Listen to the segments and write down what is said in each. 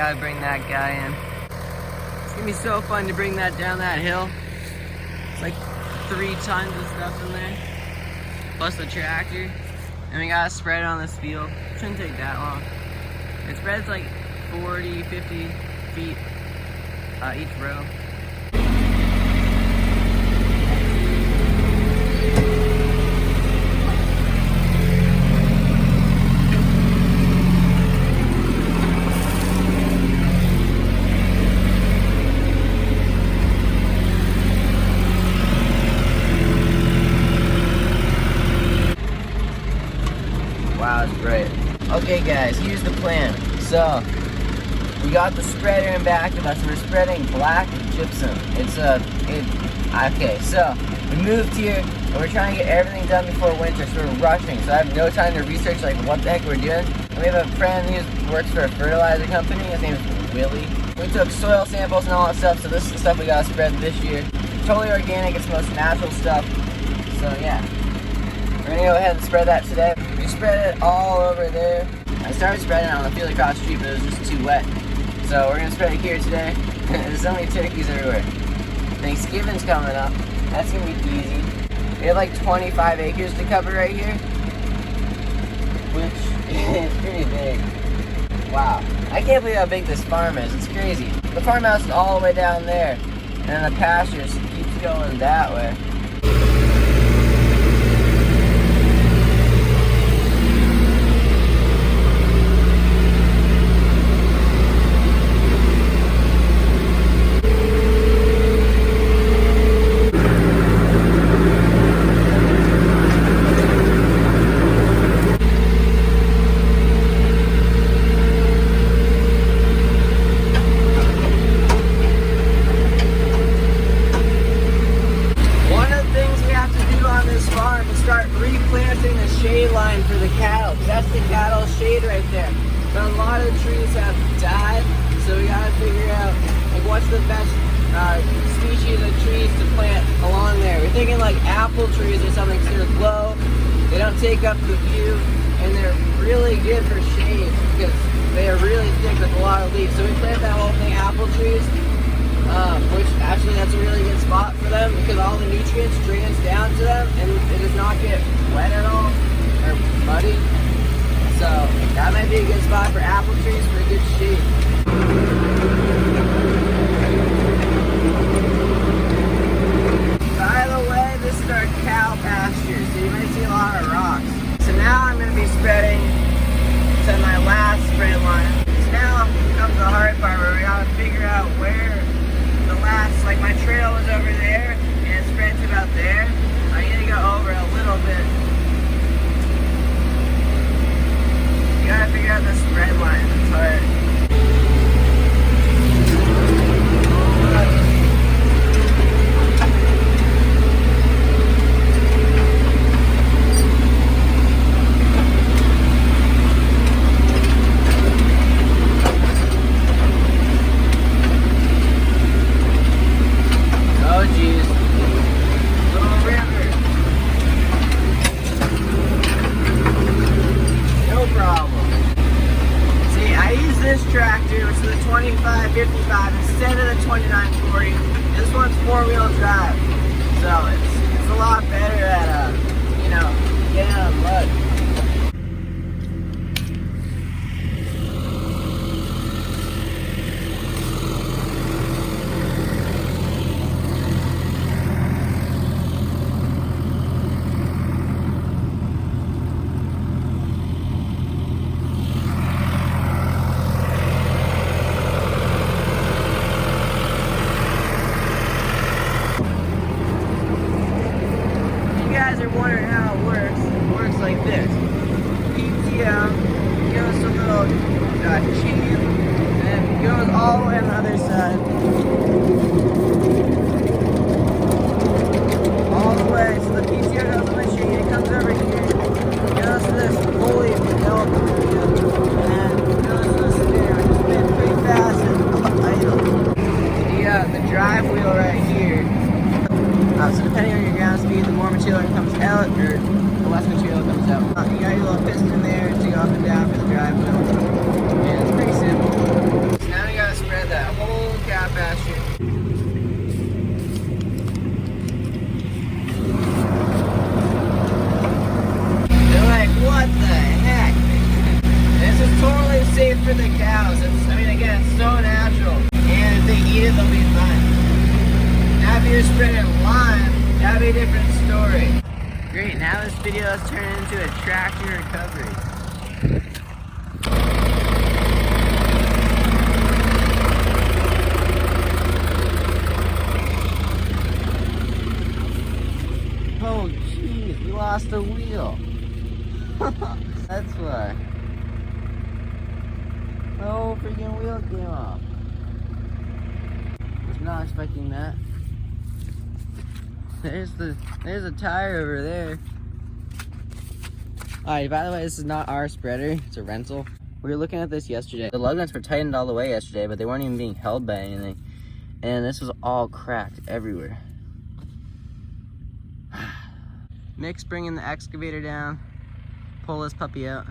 gotta bring that guy in. It's gonna be so fun to bring that down that hill. It's like 3 tons of stuff in there, plus the tractor. And we gotta spread it on this field. Shouldn't take that long. It spreads like 40, 50 feet each row. Wow, it's great. Okay guys, here's the plan. So, we got the spreader in back of us. We're spreading black gypsum. Okay, so we moved here and we're trying to get everything done before winter, so we're rushing. So I have no time to research like what the heck we're doing. And we have a friend who works for a fertilizer company. His name is Willie. We took soil samples and all that stuff, so this is the stuff we gotta spread this year. Totally organic, it's the most natural stuff. So yeah. We're gonna go ahead and spread that today. We spread it all over there. I started spreading it on the field across the street, but it was just too wet. So we're gonna spread it here today. There's so many turkeys everywhere. Thanksgiving's coming up. That's gonna be easy. We have like 25 acres to cover right here, which is pretty big. Wow. I can't believe how big this farm is. It's crazy. The farmhouse is all the way down there, and then the pasture keeps going that way. Replanting the shade line for the cattle. That's the cattle shade right there. But a lot of the trees have died, so we gotta figure out like what's the best species of trees to plant along there. We're thinking like apple trees or something, because they're low, they don't take up the view, and they're really good for shade because they are really thick with a lot of leaves. So we plant that whole thing apple trees. Which actually that's a really good spot for them because all the nutrients drains down to them and it does not get wet at all or muddy. So that might be a good spot for apple trees for a good shade. By the way, this is our cow pasture, so you might see a lot of rocks. So now I'm going to be spreading to my last spread line. So now comes the hard part where we got to figure out where the last, like my trail was over there and it spread to about there. I need to go over a little bit. You gotta figure out the spread line, it's hard. Tractor, which is the 2555 instead of the 2940. This one's 4-wheel drive, so it's a lot better at getting out of mud. Wondering how it works like this. PTO goes a little chain and it goes all the way on the other side. All the way, so the PTO goes on the chain, it comes over here, goes to this pulley developer area, and goes to the spinner, which spins pretty fast and idle. The drive wheel right here. So depending on your ground speed, the more material comes out, or the less material comes out. You got your little piston there to go up and down for the drive wheel. And it's pretty simple. So now different story. Great, now this video has turned into a tractor recovery. Oh jeez, we lost a wheel. That's why. Oh, freaking wheel came off. Was not expecting that. There's a tire over there. Alright, by the way, this is not our spreader, it's a rental. We were looking at this yesterday. The lug nuts were tightened all the way yesterday, but they weren't even being held by anything. And this was all cracked everywhere. Nick's bringing the excavator down, pull this puppy out.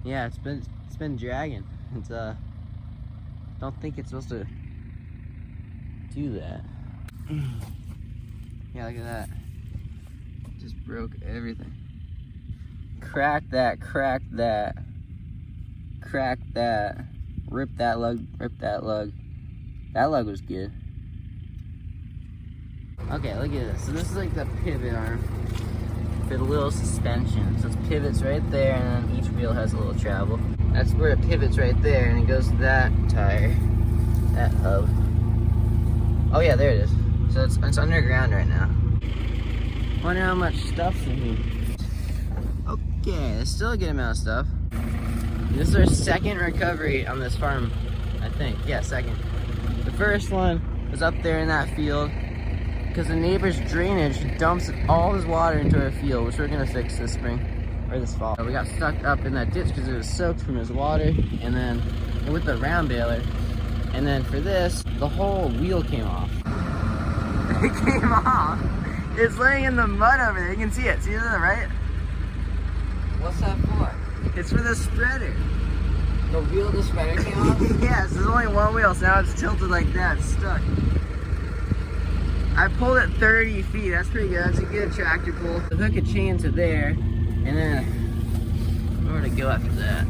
Yeah, it's been dragging. It's don't think it's supposed to do that. Yeah, look at that. Just broke everything. Cracked that, cracked that, cracked that. Ripped that lug, ripped that lug. That lug was good. Okay, look at this. So this is like the pivot arm for the little suspension. So it pivots right there, and then each wheel has a little travel. That's where it pivots right there, and it goes to that tire, that hub. Oh yeah, there it is. So it's underground right now. Wonder how much stuff's in here. Okay, there's still a good amount of stuff. This is our second recovery on this farm, I think. Yeah, second. The first one was up there in that field because the neighbor's drainage dumps all his water into our field, which we're gonna fix this spring or this fall. We got stuck up in that ditch because it was soaked from his water, and then with the round baler. And then for this, the whole wheel came off. It came off. It's laying in the mud over there. You can see it. See it on the right? What's that for? It's for the spreader. The wheel of the spreader came off? Yes, there's only one wheel, so now it's tilted like that. It's stuck. I pulled it 30 feet. That's pretty good. That's a good tractor pull. So hook a chain to there, and then where would I go after that?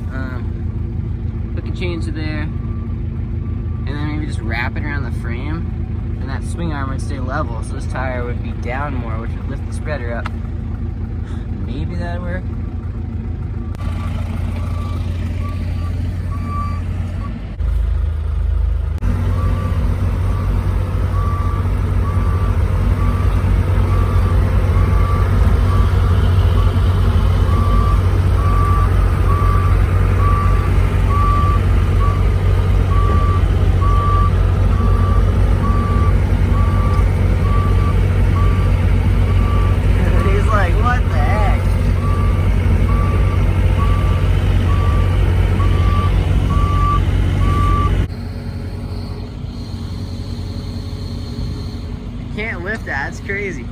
Hook a chain to there, and then maybe just wrap it around the frame, and that swing arm would stay level, so this tire would be down more, which would lift the spreader up. Maybe that'd work. Can't lift that, it's crazy.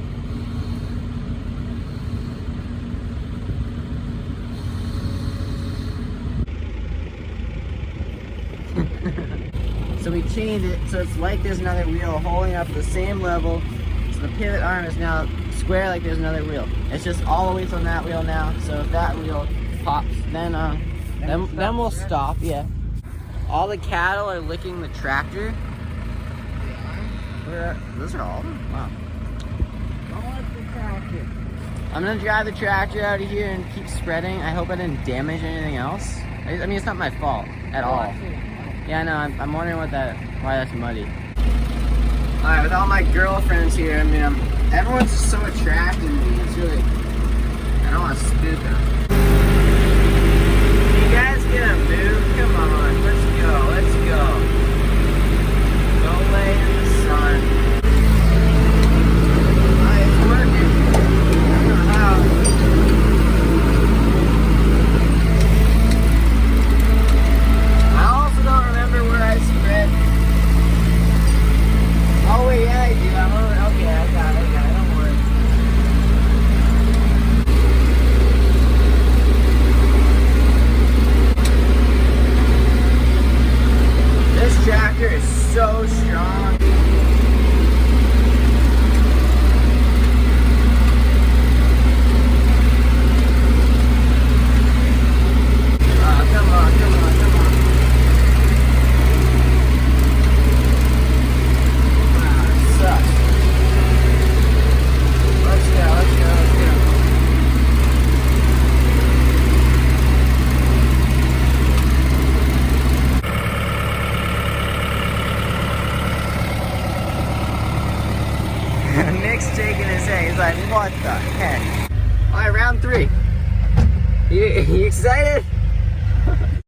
So we changed it so it's like there's another wheel holding up the same level. So the pivot arm is now square like there's another wheel. It's just all the weights on that wheel now. So if that wheel pops, then we'll stop. Yeah. All the cattle are licking the tractor. Those are all of them? Wow. I'm gonna drive the tractor out of here and keep spreading. I hope I didn't damage anything else. I mean, it's not my fault at all. Yeah, no, I'm wondering why that's muddy. All right, with all my girlfriends here, I mean, everyone's just so attracted to me. It's really, I don't want to spook them. You guys gonna move? Come on.